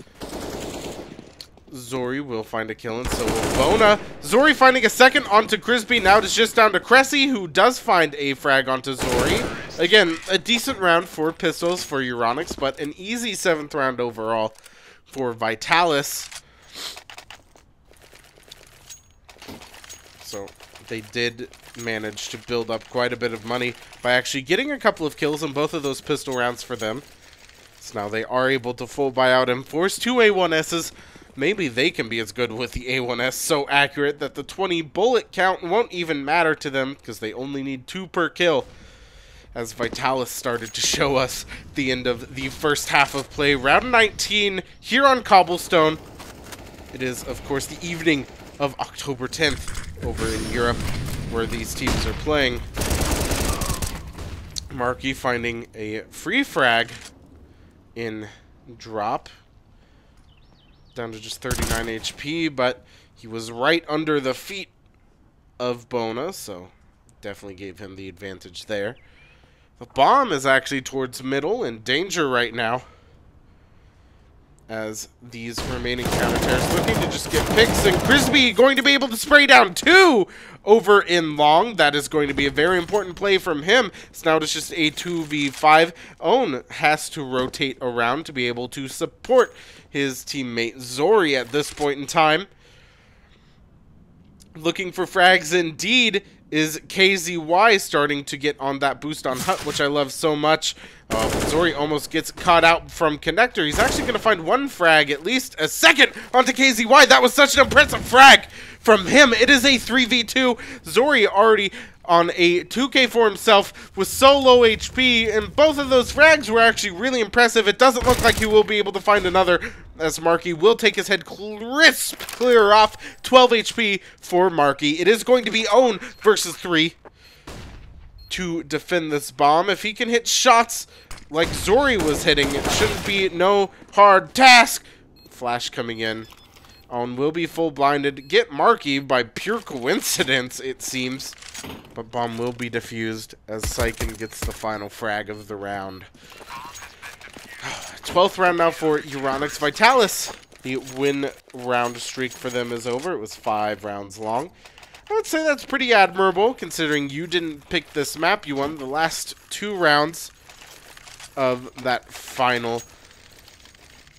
Zori will find a kill, and so will Bona. Zori finding a second onto Crisby. Now it is just down to Cressy, who does find a frag onto Zori. Again, a decent round for pistols for Euronics, but an easy 7th round overall for Vitalis. So they did manage to build up quite a bit of money by actually getting a couple of kills in both of those pistol rounds for them. So now they are able to full buy out and force 2 A1Ss. Maybe they can be as good with the A1S, so accurate that the 20 bullet count won't even matter to them because they only need 2 per kill. As Vitalis started to show us the end of the first half of play. Round 19 here on Cobblestone. It is, of course, the evening of October 10th over in Europe where these teams are playing. Marky finding a free frag in drop. Down to just 39 HP, but he was right under the feet of Bona, so definitely gave him the advantage there. The bomb is actually towards middle, in danger right now. as these remaining counter-terrors looking to just get picks, and Crispy going to be able to spray down 2 over in long. That is going to be a very important play from him. So now it's just a 2v5. Own has to rotate around to be able to support his teammate Zori at this point in time. Looking for frags indeed is KZY, starting to get on that boost on Hut, which I love so much. Zori almost gets caught out from Connector. He's actually going to find 1 frag, at least a second, onto KZY. That was such an impressive frag from him. It is a 3v2. Zori already on a 2K for himself with so low HP, and both of those frags were actually really impressive. It doesn't look like he will be able to find another, as Marky will take his head crisp clear off. 12 HP for Marky. It is going to be Own versus 3 to defend this bomb. If he can hit shots like Zori was hitting, it shouldn't be no hard task. Flash coming in. Own will be full blinded. Get Marky by pure coincidence, it seems. But bomb will be defused as Syken gets the final frag of the round. 12th round now for Euronics. Vitalis, the win round streak for them is over. It was 5 rounds long. I would say that's pretty admirable, considering you didn't pick this map. You won the last 2 rounds of that final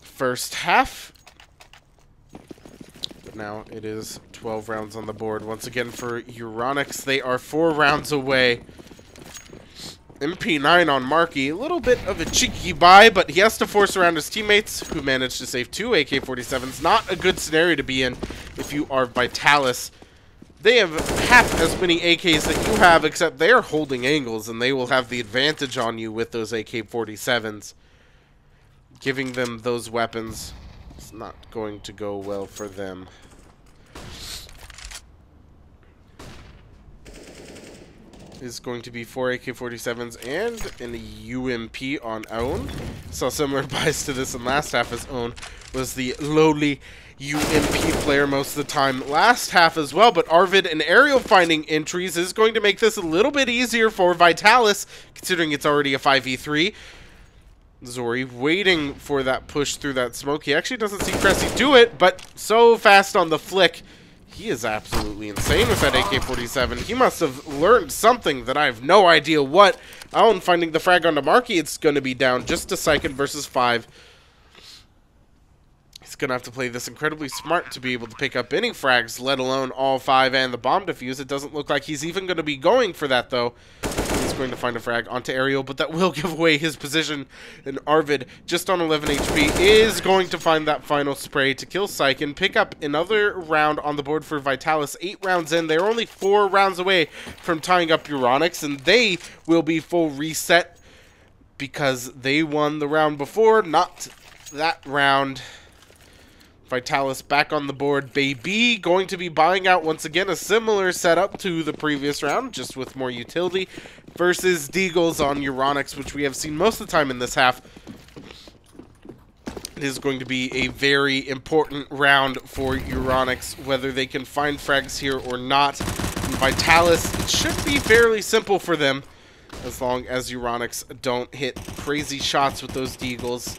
first half. But now it is 12 rounds on the board. Once again for Euronics, they are 4 rounds away. MP9 on Marky, a little bit of a cheeky buy, but he has to force around his teammates, who managed to save 2 AK-47s. Not a good scenario to be in if you are Vitalis. They have half as many AKs that you have, except they are holding angles, and they will have the advantage on you with those AK-47s. Giving them those weapons is not going to go well for them. Is going to be 4 AK-47s and an UMP on Own. Saw similar buys to this in last half, as Own was the lowly UMP player most of the time last half as well. But Arvid and Aerial finding entries is going to make this a little bit easier for Vitalis, considering it's already a 5v3. Zori waiting for that push through that smoke. He actually doesn't see Cressy do it, but so fast on the flick. He is absolutely insane with that AK-47. He must have learned something that I have no idea what. Own finding the frag onto Marky. It's going to be down just to Syken versus 5. He's going to have to play this incredibly smart to be able to pick up any frags, let alone all 5 and the bomb defuse. It doesn't look like he's even going to be going for that, though. He's going to find a frag onto Aerial, but that will give away his position. And Arvid, just on 11 HP, is going to find that final spray to kill Syken. Pick up another round on the board for Vitalis. 8 rounds in. They're only 4 rounds away from tying up Euronics, and they will be full reset because they won the round before, not that round. Vitalis back on the board, baby. Going to be buying out once again a similar setup to the previous round, just with more utility, versus Deagles on Euronics, which we have seen most of the time in this half. It is going to be a very important round for Euronics, whether they can find frags here or not. And Vitalis, it should be fairly simple for them, as long as Euronics don't hit crazy shots with those Deagles.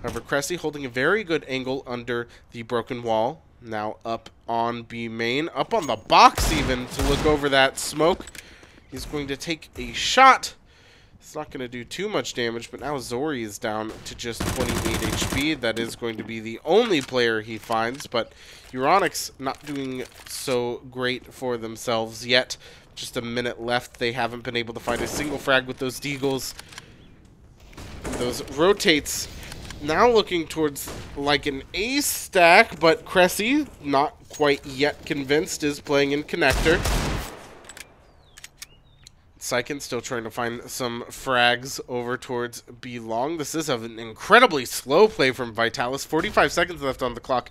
However, Cressy holding a very good angle under the broken wall. Now up on B main. Up on the box even to look over that smoke. He's going to take a shot. It's not going to do too much damage, but now Zori is down to just 28 HP. That is going to be the only player he finds, but Euronics not doing so great for themselves yet. Just a minute left. They haven't been able to find a single frag with those Deagles. Those rotates. Now looking towards like an ace stack, but Cressy, not quite yet convinced, is playing in Connector. Syken still trying to find some frags over towards B long. This is an incredibly slow play from Vitalis. 45 seconds left on the clock.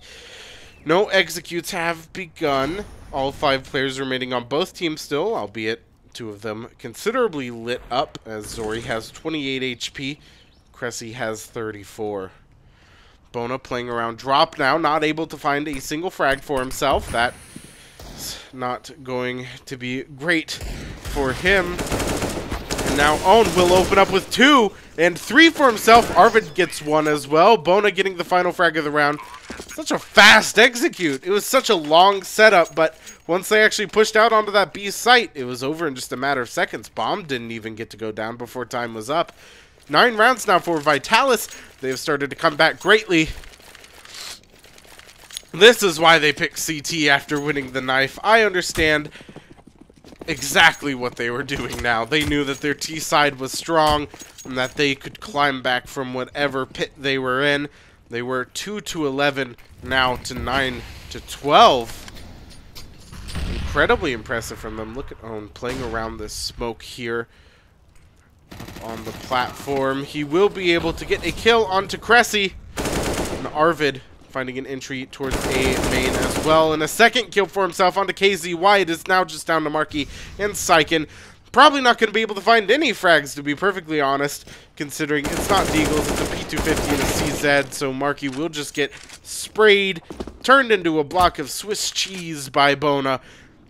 No executes have begun. All 5 players remaining on both teams still, albeit 2 of them considerably lit up, as Zori has 28 HP. Cressy has 34. Bona playing around drop now, not able to find a single frag for himself. That's not going to be great for him. And now Own will open up with 2 and 3 for himself. Arvid gets 1 as well. Bona getting the final frag of the round. Such a fast execute. It was such a long setup, but once they actually pushed out onto that B site, it was over in just a matter of seconds. Bomb didn't even get to go down before time was up. 9 rounds now for Vitalis. They have started to come back greatly. This is why they picked CT after winning the knife. I understand exactly what they were doing now. They knew that their T side was strong and that they could climb back from whatever pit they were in. They were 2-11, now to 9-12. Incredibly impressive from them. Look at Own playing around this smoke here up on the platform. He will be able to get a kill onto Cressy. And Arvid finding an entry towards A main as well. And a second kill for himself onto KZY. It is now just down to Marky and Syken. Probably not going to be able to find any frags, to be perfectly honest, considering it's not Deagles, it's a P250 and a CZ, so Marky will just get sprayed, turned into a block of Swiss cheese by Bona.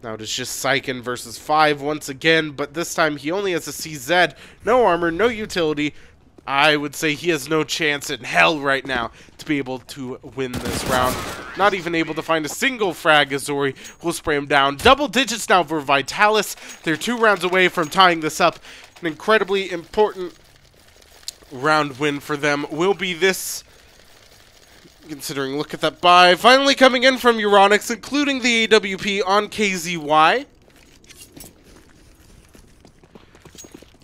Now it is just Syken versus 5 once again, but this time he only has a CZ, no armor, no utility. I would say he has no chance in hell right now to be able to win this round. Not even able to find a single frag as Zori will spray him down. Double digits now for Vitalis. They're 2 rounds away from tying this up. An incredibly important round win for them will be this. Considering, look at that buy. Finally coming in from Euronics, including the AWP on KZY.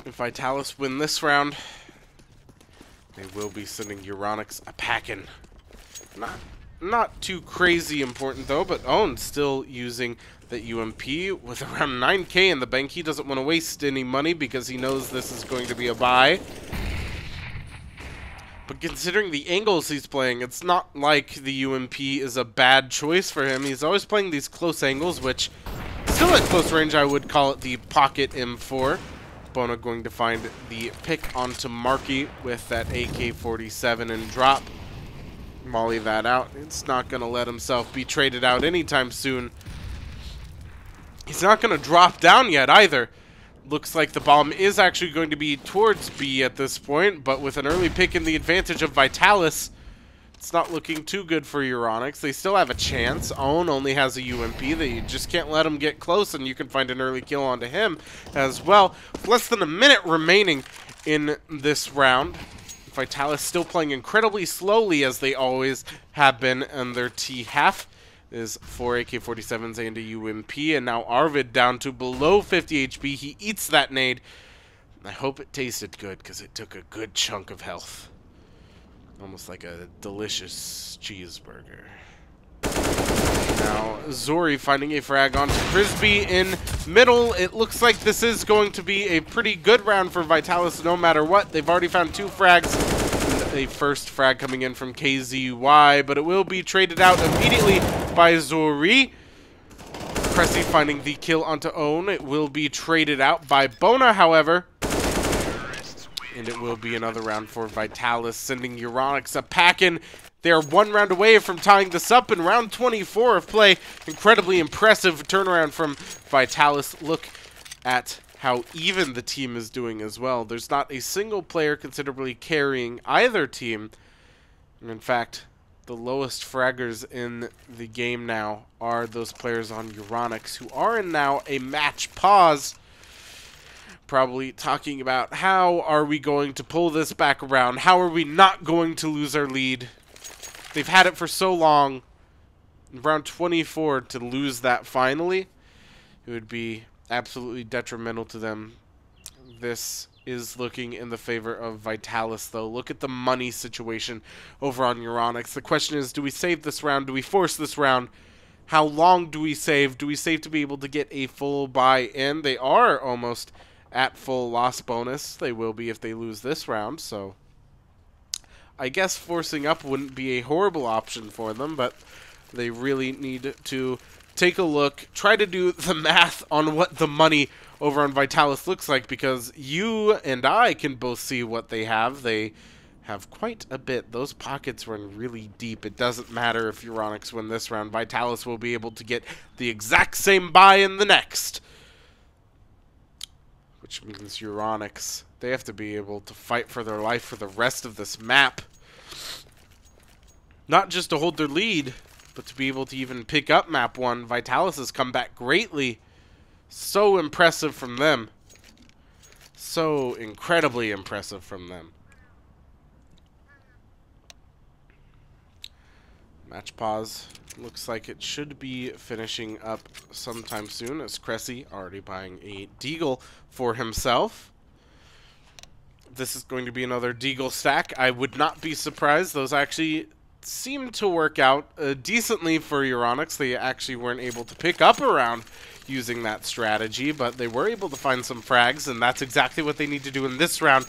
If Vitalis win this round, they will be sending Euronics a packin'. Not too crazy important though, but Own still using the UMP with around 9k in the bank. He doesn't want to waste any money because he knows this is going to be a buy. But considering the angles he's playing, it's not like the UMP is a bad choice for him. He's always playing these close angles, which still at close range I would call it the pocket M4. Bona going to find the pick onto Marky with that AK-47 and drop. Molly that out. It's not going to let himself be traded out anytime soon. He's not going to drop down yet either. Looks like the bomb is actually going to be towards B at this point, but with an early pick in the advantage of Vitalis, it's not looking too good for Euronics. They still have a chance. Own only has a UMP. They just can't let him get close, and you can find an early kill onto him as well. With less than a minute remaining in this round, Vitalis still playing incredibly slowly as they always have been, and their T half is 4 AK-47s and a UMP, and now Arvid down to below 50 HP. He eats that nade. I hope it tasted good, because it took a good chunk of health. Almost like a delicious cheeseburger. Now, Zori finding a frag onto Frisbee in middle. It looks like this is going to be a pretty good round for Vitalis no matter what. They've already found 2 frags. And a first frag coming in from KZY, but it will be traded out immediately by Zori. Cressy finding the kill onto Own. It will be traded out by Bona, however. And it will be another round for Vitalis, sending Euronics a pack-in. They are 1 round away from tying this up in round 24 of play. Incredibly impressive turnaround from Vitalis. Look at how even the team is doing as well. There's not a single player considerably carrying either team. And in fact, the lowest fraggers in the game now are those players on Euronics, who are in now a match pause. Probably talking about how are we going to pull this back around? How are we not going to lose our lead? They've had it for so long. In round 24 to lose that finally, it would be absolutely detrimental to them. This is looking in the favor of Vitalis, though. Look at the money situation over on Euronics. The question is, do we save this round? Do we force this round? How long do we save? Do we save to be able to get a full buy-in? They are almost at full loss bonus. They will be if they lose this round, so I guess forcing up wouldn't be a horrible option for them, but they really need to take a look, try to do the math on what the money over on Vitalis looks like, because you and I can both see what they have. They have quite a bit. Those pockets run really deep. It doesn't matter if Euronics win this round. Vitalis will be able to get the exact same buy in the next. which means Euronics, they have to be able to fight for their life for the rest of this map. Not just to hold their lead, but to be able to even pick up map 1. Vitalis has come back greatly. So impressive from them. So incredibly impressive from them. Match pause. Looks like it should be finishing up sometime soon, as Cressy already buying a Deagle for himself. This is going to be another Deagle stack. I would not be surprised. Those actually seem to work out decently for Euronics. They actually weren't able to pick up a round using that strategy, but they were able to find some frags, and that's exactly what they need to do in this round.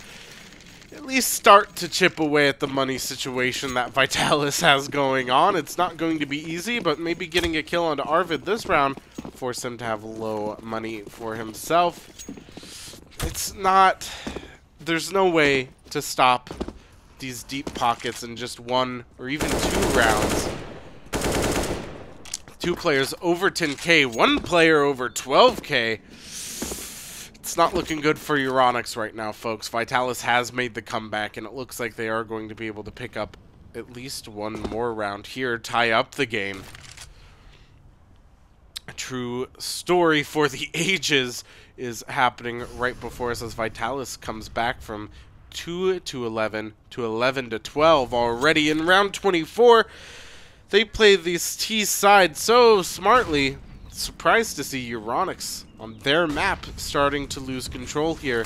At least start to chip away at the money situation that Vitalis has going on. It's not going to be easy, but maybe getting a kill onto Arvid this round force him to have low money for himself. It's not... There's no way to stop these deep pockets in just 1 or even 2 rounds. 2 players over 10k, 1 player over 12k. It's not looking good for Euronics right now, folks. Vitalis has made the comeback, and it looks like they are going to be able to pick up at least 1 more round here, tie up the game. A true story for the ages is happening right before us as Vitalis comes back from 2 to 11 to 11 to 12 already in round 24. They play this T side so smartly. Surprised to see Euronics on their map starting to lose control here.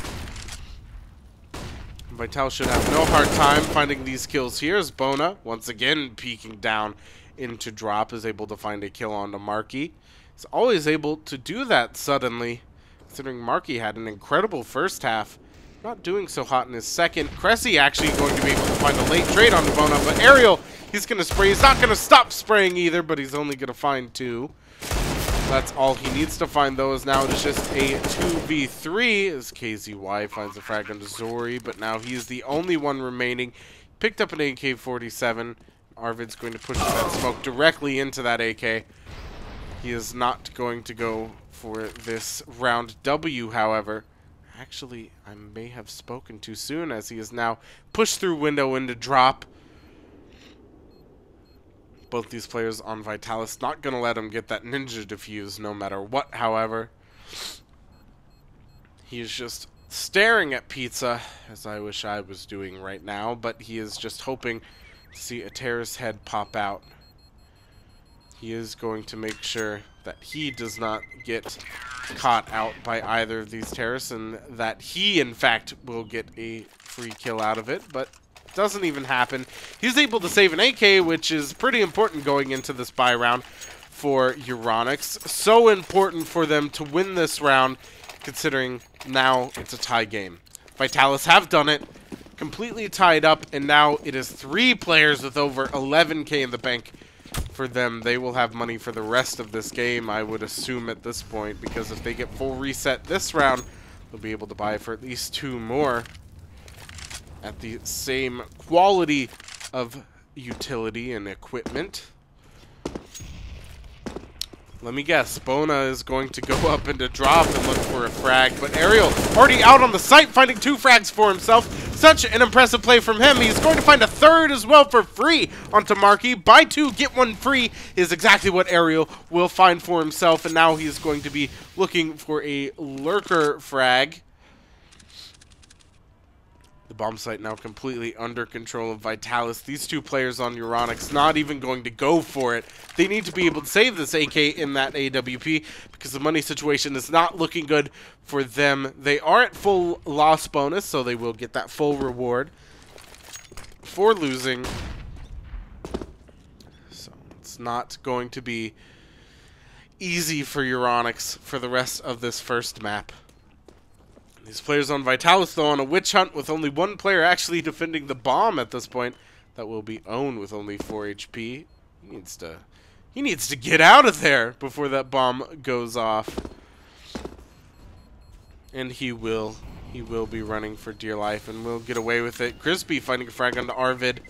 Vital should have no hard time finding these kills here, as Bona, once again peeking down into drop, is able to find a kill onto Marky. He's always able to do that suddenly, considering Marky had an incredible first half. Not doing so hot in his second. Cressy actually going to be able to find a late trade onto Bona, but Ariel, he's going to spray. He's not going to stop spraying either, but he's only going to find 2. That's all he needs to find, though, is now it's just a 2v3 as KZY finds a frag onto Zori, but now he's the only one remaining. Picked up an AK-47. Arvid's going to push that smoke directly into that AK. He is not going to go for this round W, however. Actually, I may have spoken too soon, as he is now pushed through window into drop. Both these players on Vitalis not going to let him get that ninja defuse no matter what, however. He is just staring at pizza, as I wish I was doing right now, but he is just hoping to see a terrorist head pop out. He is going to make sure that he does not get caught out by either of these terrorists, and that he, in fact, will get a free kill out of it, but doesn't even happen. He's able to save an AK, which is pretty important going into this bye round for Euronics. So important for them to win this round, considering now it's a tie game. Vitalis have done it, completely tied up, and now it is 3 players with over 11k in the bank for them. They will have money for the rest of this game, I would assume, at this point, because if they get full reset this round, they'll be able to buy for at least 2 more at the same quality of utility and equipment. Let me guess, Bona is going to go up into drop and look for a frag, but Ariel already out on the site, finding 2 frags for himself. Such an impressive play from him. He's going to find a 3rd as well for free onto Marky. Buy 2, get 1 free is exactly what Ariel will find for himself, and now he's going to be looking for a lurker frag. The bomb site now completely under control of Vitalis. These 2 players on Euronics not even going to go for it. They need to be able to save this AK in that AWP because the money situation is not looking good for them. They are at full loss bonus, so they will get that full reward for losing. So it's not going to be easy for Euronics for the rest of this first map. These players on Vitalis, though, on a witch hunt with only 1 player actually defending the bomb at this point. That will be owned with only 4 HP. He needs to get out of there before that bomb goes off. And he will. He will be running for dear life and will get away with it. Crispy finding a frag onto Arvid.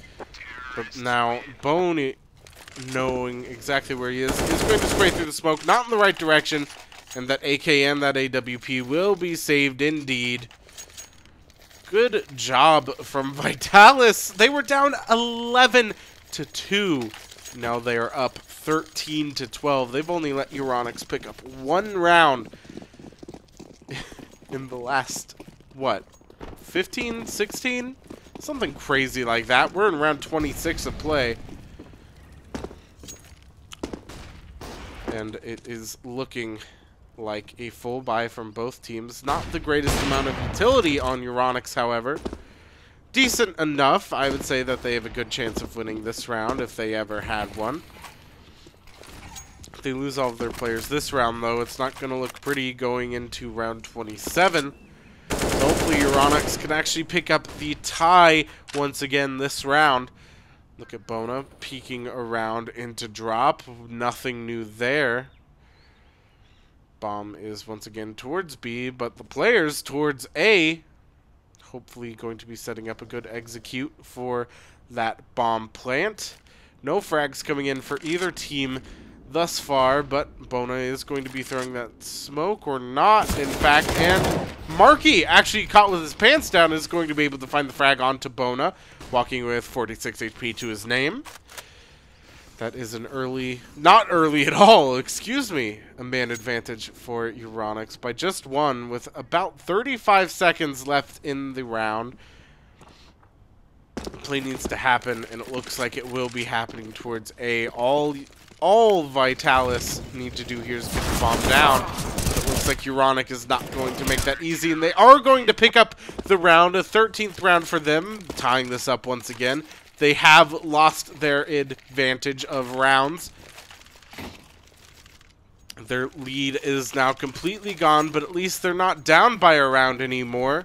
But now Boney, knowing exactly where he is going to spray through the smoke. Not in the right direction. And that AK and that AWP will be saved indeed. Good job from Vitalis. They were down 11-2. Now they are up 13-12. They've only let Euronics pick up one round in the last, what, 15, 16? Something crazy like that. We're in round 26 of play. And it is looking like a full buy from both teams. Not the greatest amount of utility on Euronics, however. Decent enough. I would say that they have a good chance of winning this round if they ever had one. If they lose all of their players this round, though, it's not going to look pretty going into round 27. So hopefully Euronics can actually pick up the tie once again this round. Look at Bona peeking around into drop. Nothing new there. Bomb is once again towards B, but the players towards A. Hopefully going to be setting up a good execute for that bomb plant. No frags coming in for either team thus far, but Bona is going to be throwing that smoke, or not, in fact. And Marky, actually caught with his pants down, is going to be able to find the frag onto Bona, walking with 46 HP to his name. That is an early, not early at all, excuse me, a man advantage for Euronics by just one with about 35 seconds left in the round. The play needs to happen, and it looks like it will be happening towards A. All Vitalis need to do here is get the bomb down. It looks like Euronic is not going to make that easy, and they are going to pick up the round, a 13th round for them, tying this up once again. They have lost their advantage of rounds. Their lead is now completely gone, but at least they're not down by a round anymore.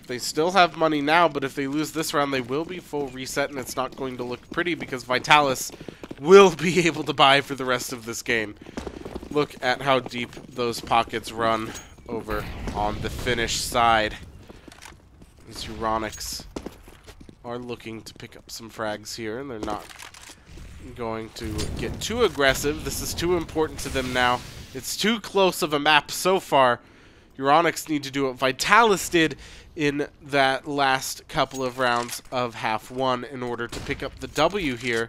They still have money now, but if they lose this round, they will be full reset, and it's not going to look pretty because Vitalis will be able to buy for the rest of this game. Look at how deep those pockets run over on the Finnish side. These Euronics are looking to pick up some frags here, and they're not going to get too aggressive. This is too important to them now. It's too close of a map so far. Euronics need to do what Vitalis did in that last couple of rounds of half one in order to pick up the W here.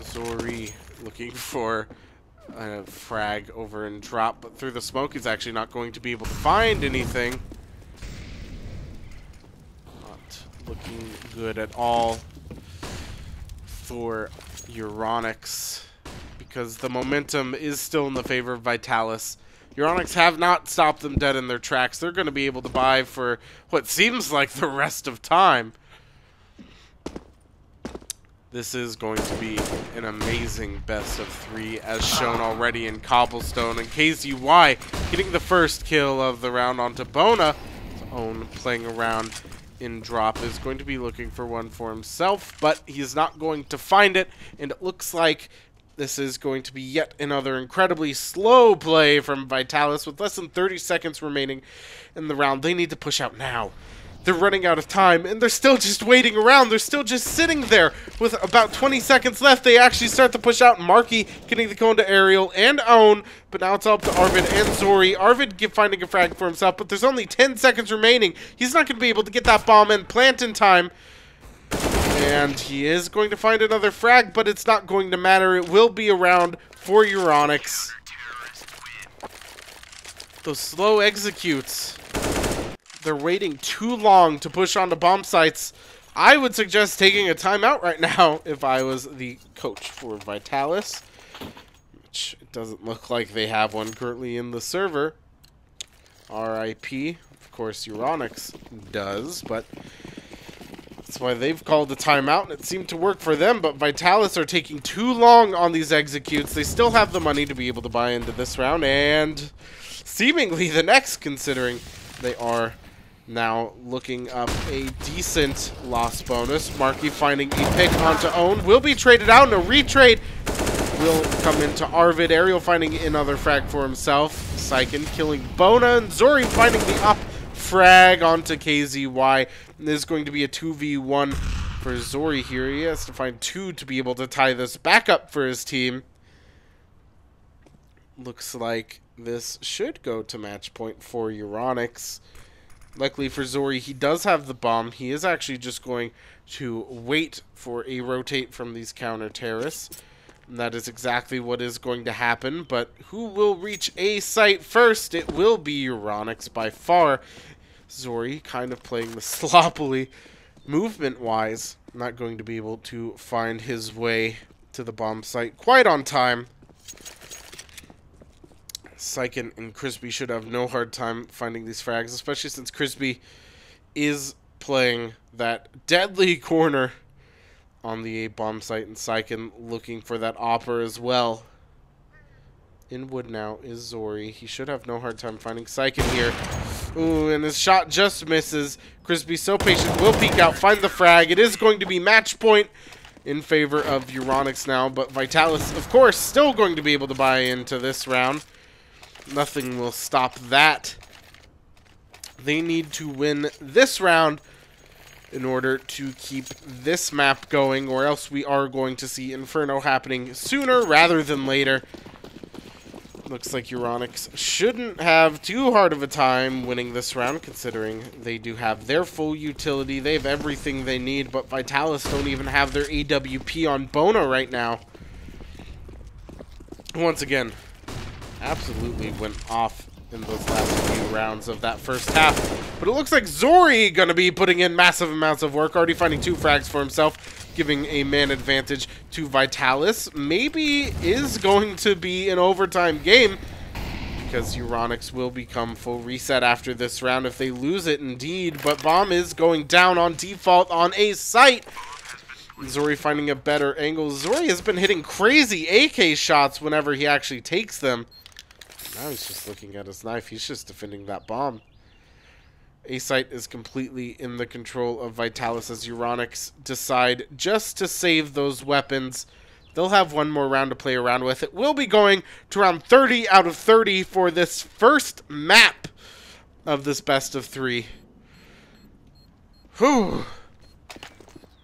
Zori looking for a frag over in drop, but through the smoke he's actually not going to be able to find anything. Not looking good at all for Euronics because the momentum is still in the favor of Vitalis. Euronics have not stopped them dead in their tracks. They're going to be able to buy for what seems like the rest of time. This is going to be an amazing best of three, as shown already in Cobblestone. And KZY getting the first kill of the round onto Bona. His own playing around in drop is going to be looking for one for himself, but he's not going to find it. And it looks like this is going to be yet another incredibly slow play from Vitalis with less than 30 seconds remaining in the round. They need to push out now. They're running out of time, and they're still just waiting around. They're still just sitting there with about 20 seconds left. They actually start to push out. Marky getting the cone to Ariel and Own, but now it's up to Arvid and Zori. Arvid finding a frag for himself, but there's only 10 seconds remaining. He's not going to be able to get that bomb and plant in time. And he is going to find another frag, but it's not going to matter. It will be a round for Euronics. Those slow executes. They're waiting too long to push onto bomb sites. I would suggest taking a timeout right now if I was the coach for Vitalis, which it doesn't look like they have one currently in the server. RIP. Of course, Euronics does, but that's why they've called a timeout, and it seemed to work for them, but Vitalis are taking too long on these executes. They still have the money to be able to buy into this round, and seemingly the next, considering they are now looking up a decent loss bonus. Marky finding a pick onto Own. Will be traded out, and a retrade will come into Arvid. Ariel finding another frag for himself. Syken killing Bona, and Zori finding the up frag onto KZY. And this is going to be a 2v1 for Zori here. He has to find 2 to be able to tie this back up for his team. Looks like this should go to match point for Euronics. Luckily for Zori, he does have the bomb. He is actually just going to wait for a rotate from these counter terrorists. And that is exactly what is going to happen. But who will reach A site first? It will be Euronics by far. Zori kind of playing the sloppily movement-wise. Not going to be able to find his way to the bomb site quite on time. Syken and Crispy should have no hard time finding these frags, especially since Crispy is playing that deadly corner on the A bomb site, and Syken looking for that opper as well. In wood now is Zori. He should have no hard time finding Syken here. Ooh, and his shot just misses. Crispy so patient, will peek out, find the frag. It is going to be match point in favor of Euronics now, but Vitalis, of course, still going to be able to buy into this round. Nothing will stop that. They need to win this round in order to keep this map going, or else we are going to see Inferno happening sooner rather than later. Looks like Euronics shouldn't have too hard of a time winning this round, considering they do have their full utility. They have everything they need, but Vitalis don't even have their AWP on Bona right now. Once again, absolutely went off in those last few rounds of that first half. But it looks like Zori gonna be putting in massive amounts of work, already finding 2 frags for himself, giving a man advantage to Vitalis. Maybe is going to be an overtime game, because Euronics will become full reset after this round if they lose it indeed. But bomb is going down on default on A site. Zori finding a better angle. Zori has been hitting crazy AK shots whenever he actually takes them. Now he's just looking at his knife. He's just defending that bomb. A-Site is completely in the control of Vitalis as Euronics decide just to save those weapons. They'll have one more round to play around with. It will be going to round 30 out of 30 for this first map of this best of 3. Whew.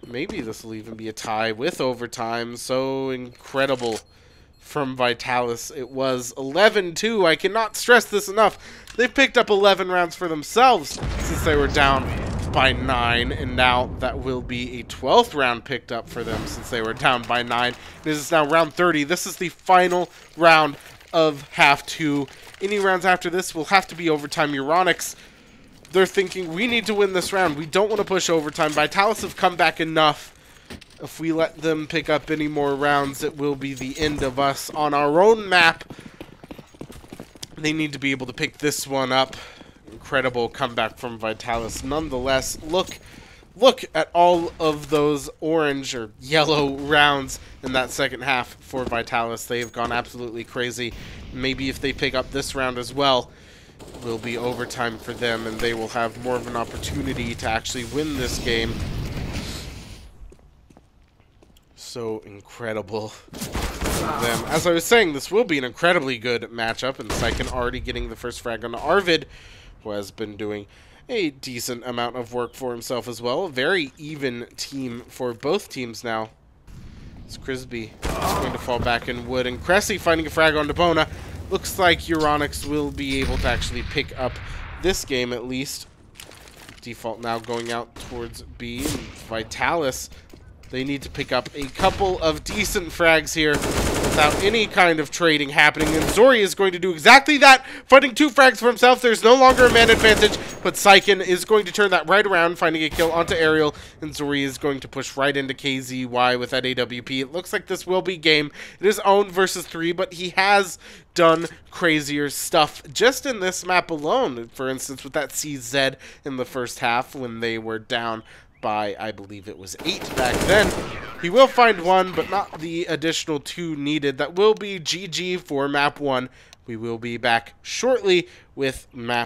Maybe this will even be a tie with overtime. So incredible from Vitalis. It was 11-2. I cannot stress this enough. They've picked up 11 rounds for themselves since they were down by 9, and now that will be a 12th round picked up for them since they were down by 9. This is now round 30. This is the final round of half 2. Any rounds after this will have to be overtime. Euronics, they're thinking, we need to win this round. We don't want to push overtime. Vitalis have come back enough. If we let them pick up any more rounds, it will be the end of us on our own map. They need to be able to pick this one up. Incredible comeback from Vitalis. Nonetheless, look at all of those orange or yellow rounds in that second half for Vitalis. They've gone absolutely crazy. Maybe if they pick up this round as well, it will be overtime for them, and they will have more of an opportunity to actually win this game. So incredible for them. As I was saying, this will be an incredibly good matchup, and Syken already getting the first frag on Arvid, who has been doing a decent amount of work for himself as well. A very even team for both teams now. It's Crispy going to fall back in wood, and Cressy finding a frag on Bona. Looks like Euronics will be able to actually pick up this game at least. Default now going out towards B, and Vitalis, they need to pick up a couple of decent frags here without any kind of trading happening. And Zori is going to do exactly that, finding 2 frags for himself. There's no longer a man advantage, but Syken is going to turn that right around, finding a kill onto Ariel. And Zori is going to push right into KZY with that AWP. It looks like this will be game. It is own versus 3, but he has done crazier stuff just in this map alone. For instance, with that CZ in the first half when they were down by, I believe it was 8 back then. He will find 1, but not the additional 2 needed. That will be GG for map 1. We will be back shortly with map